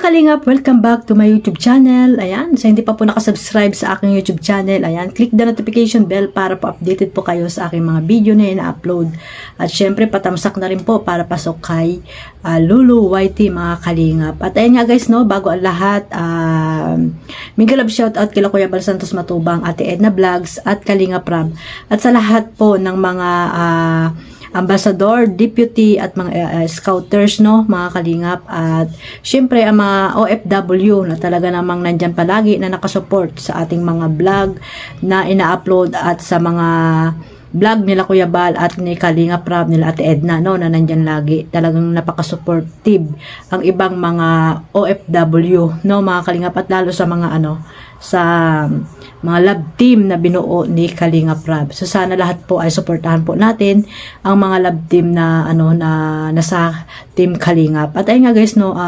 Kalingap, welcome back to my YouTube channel. Ayan, sa hindi pa po nakasubscribe sa aking YouTube channel, ayan, click the notification bell para po updated po kayo sa aking mga video na ina-upload. At syempre, patamsak na rin po para pasok kay Lulu YT mga Kalingap. At ayan nga guys, no, bago ang lahat, mega love shoutout kila Kuya Bal Santos Matubang, Ate Edna Vlogs at Kalingap Ram. At sa lahat po ng mga ambassador, deputy at mga scouters, no, mga Kalingap, at syempre ang mga OFW na talaga namang nandyan palagi na nakasupport sa ating mga vlog na ina-upload at sa mga vlog nila Kuya Bal at ni Kalingap Rab nila Ate Edna, no, na nandyan lagi. Talagang napaka-supportive ang ibang mga OFW, no, mga Kalingap, at lalo sa mga sa mga love team na binuo ni Kalingap Rab. So sana lahat po ay suportahan po natin ang mga love team na na nasa team Kalingap. At ayun nga guys, no,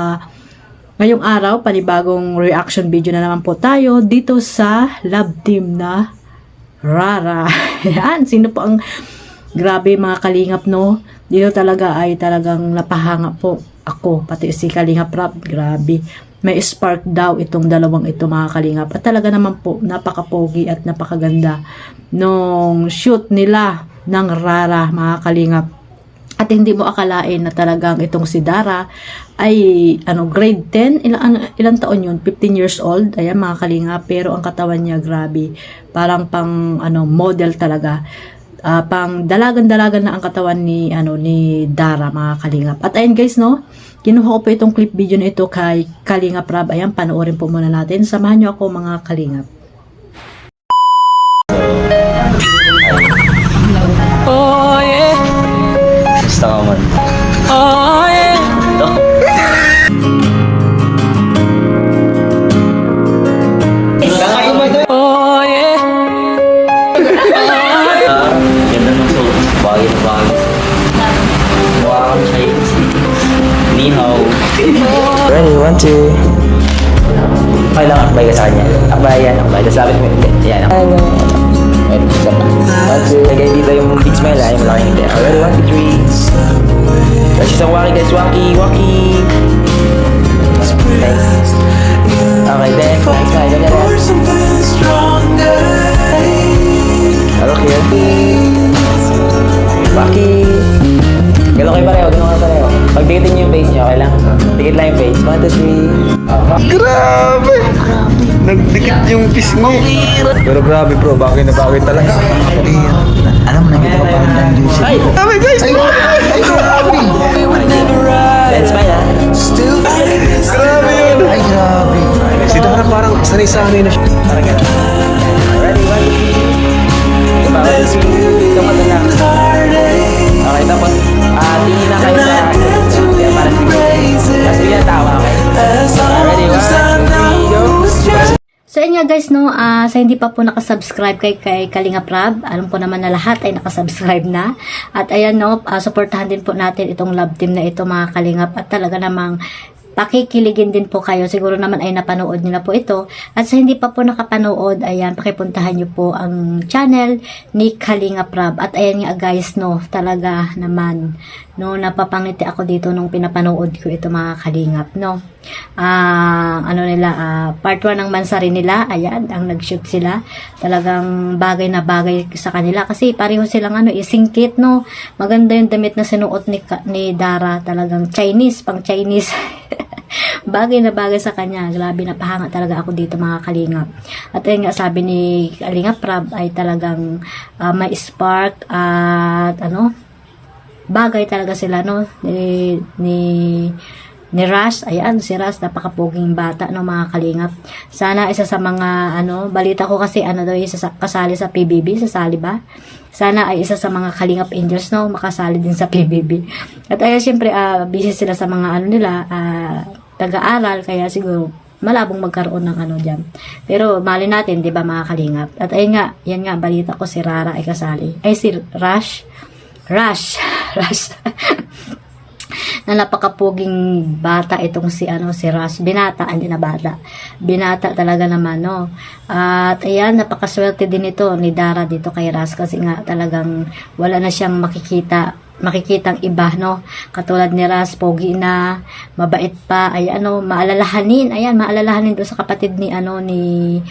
ngayong araw panibagong reaction video na naman po tayo dito sa love team na Rara. Yan, sino po ang grabe mga Kalingap, no? Dito talaga ay talagang napahanga po ako, pati si Kalingap Rab, grabe. May spark daw itong dalawang ito mga Kalingap. At talaga naman po, napaka-pogi at napakaganda nung shoot nila ng Rara mga Kalingap. At hindi mo akalain na talagang itong si Dara ay grade 10, ilang taon yun? 15 years old. Ayan mga Kalingap, pero ang katawan niya grabe. Parang pang model talaga. Pang dalagan-dalagan na ang katawan ni Dara mga Kalingap. At ayun guys, no, kinuha ko po itong clip video na ito kay Kalingap Rab. Ayan, panoorin po muna natin. Samahan nyo ako mga Kalingap. Oh yeah. Gusto ka man. Oh yeah. Oh yeah. Ganda ng suot. Bagay na bagay. Mukha kang Chinese. Ni hao. Ready, 1, 2. Okay lang, akbay ka sa kanya. Akbay yan, akbay. Tapos lapit mo yung hindi. Yan, akbay. Wait, isa pa. 1, 2. Lagay dito yung big smile, yung malaking hindi. Ready, 1, 2, 3. Tapos isang waki guys, waki. Thanks. Okay, then, next smile. Ganyan na. Hello, here. Waki. Ganun kayo pareho. Pag dikitin nyo yung face nyo, okay lang? Dikit lang yung face. 1, 2, 3. Grabe! Nagdikit yung fish mo. Pero grabe bro, bagay na bagay talaga. Alam mo, nandito ka pa rin ng juicy. Ay! Grabe guys! Ay, grabe! Then, smile ha. Grabe yun! Ay, grabe! Si Dara parang sanay-sanay na siya. Parang gano'n. Ready, 1, 2, 3. Diba? 1, 2, 3. Ito ka lang. Okay, tapos, tingin na kayo sa kaya parang tapos bigyan tawa, okay? Ready, 1, 2, 3, go! So yun nga guys, no, sa hindi pa po nakasubscribe kay Kalingap Rab, alam po naman na lahat ay nakasubscribe na. At ayan, no, supportahan din po natin itong love team na ito mga Kalingap. At talaga namang pakikiligin din po kayo. Siguro naman ay napanood nila po ito. At sa hindi pa po nakapanood, ayan, pakipuntahan nyo po ang channel ni Kalingap Rab. At ayan nga guys, no, talaga naman, no, napapangiti ako dito nung pinapanood ko ito mga Kalingap, no. Part 1 ng Mansari nila, ayan, ang nag-shoot sila. Talagang bagay na bagay sa kanila kasi pareho silang isingkit, no. Maganda yung damit na sinuot ni Dara, talagang Chinese, pang Chinese. Bagay na bagay sa kanya. Grabe, napahanga talaga ako dito mga Kalingap. At ayun nga, sabi ni Kalingap Rab ay talagang may spark at bagay talaga sila, no, ni Ras. Ayan, si Ras, napakapoging bata, no, mga Kalingap. Sana isa sa mga balita ko kasi daw kasali sa PBB, sasali ba? Sana ay isa sa mga Kalingap Angels, no, makasali din sa PBB. At ayun, syempre busy sila sa mga nila, taga-aral, kaya siguro malabong magkaroon ng dyan. Pero mali natin, 'di ba mga Kalingap? At ayun nga, yan nga balita ko, si Rara ay kasali. Ay si Rush na napakapuging bata itong si Ras. Binata, hindi na bata. Binata talaga naman, no. At ayan, napakaswerte din ito ni Dara dito kay Ras kasi nga talagang wala na siyang makikita makikitang iba, no? Katulad ni Ras, pogi na, mabait pa, ay ano, maalalahanin, ayan, maalalahanin doon sa kapatid ni, ano, ni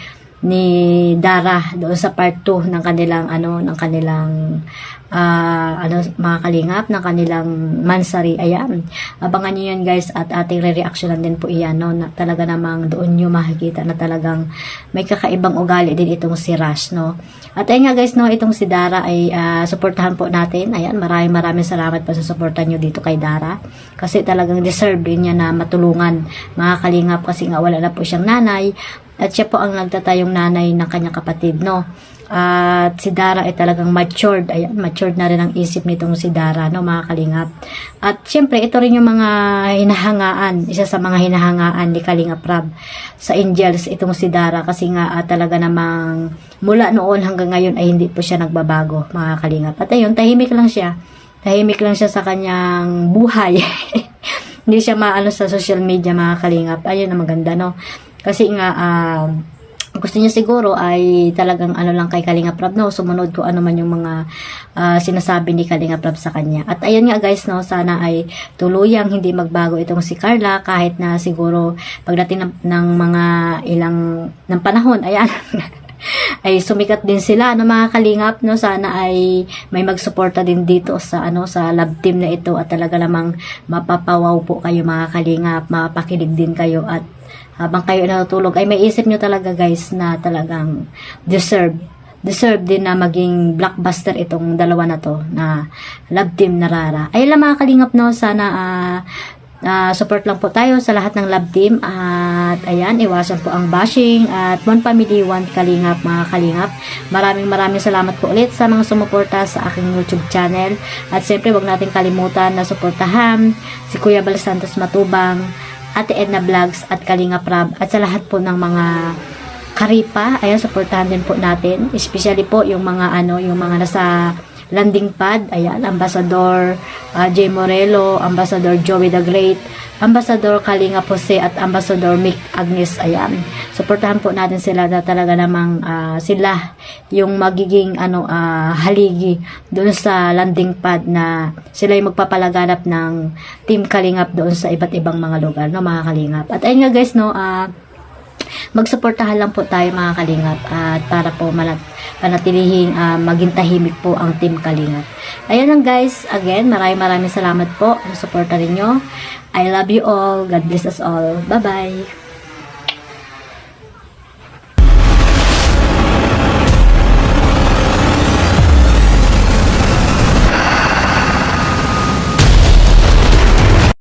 Dara, doon sa part 2 ng kanilang, ano, ng kanilang, mga kalingap, ng kanilang mansari, ayan. Abangan nyo yan guys, at ating re-reactionan din po iyan, no? Na talaga namang doon nyo makikita na talagang may kakaibang ugali din itong si Ras, no? At ayun nga guys, no, itong si Dara ay suportahan po natin. Ayan, maraming salamat po sa suporta nyo dito kay Dara. Kasi talagang deserve din niya na matulungan, mga kalingap, kasi nga wala na po siyang nanay. At siya po ang nagtatayong nanay ng kanyang kapatid, no? At si Dara ay talagang matured. Ayan, matured na rin ang isip nitong si Dara, no, mga kalingap. At syempre, ito rin yung mga hinahangaan. Isa sa mga hinahangaan ni Kalingap Rab sa Angels, itong si Dara. Kasi nga talaga namang mula noon hanggang ngayon ay hindi po siya nagbabago, mga kalingap. At ayun, tahimik lang siya. Tahimik lang siya sa kanyang buhay. Hindi siya maano sa social media, mga kalingap. Ayun na maganda, no? Kasi nga, gusto niya siguro ay talagang ano lang kay Kalingap Rab, no? Sumunod ko ano man yung mga sinasabi ni Kalingap Rab sa kanya. At ayun nga guys, no? Sana ay tuluyang hindi magbago itong si Carla, kahit na siguro pagdating ng mga ng panahon, ayan, ay sumikat din sila, ano, mga kalingap, no? Sana ay may magsuporta din dito sa ano, sa love team na ito, at talaga namang mapapawaw po kayo, mga kalingap, mapapakilig din kayo, at habang kayo natutulog ay may isip nyo talaga guys na talagang deserve din na maging blockbuster itong dalawa na to, na love team na Rara. Ayun lang, mga kalingap, no? Sana support lang po tayo sa lahat ng love team, at ayan, iwasan po ang bashing, at one family, one kalingap, mga kalingap. Maraming salamat po ulit sa mga sumuporta sa aking YouTube channel, at siyempre wag natin kalimutan na suportahan si Kuya Bal Santos Matubang, Ate Edna Vlogs, at Kalingap Rab, at sa lahat po ng mga karipa, ayan, suportahan din po natin, especially po yung mga yung mga nasa landing pad, ayan, Ambassador J. Morelo, Ambassador Joey the Great, Ambassador Kalingap Jose, at Ambassador Mick Agnes, ayan, suportahan po natin sila na talaga namang sila yung magiging haligi doon sa landing pad, na sila yung magpapalaganap ng Team Kalingap doon sa iba't ibang mga lugar, no, mga kalingap. At ayun nga guys, no, magsuportahan lang po tayo, mga kalingap, at para po panatilihing maging tahimik po ang Team Kalingap. Ayan lang guys, again, maraming salamat po sa suporta ninyo. I love you all. God bless us all. Bye bye.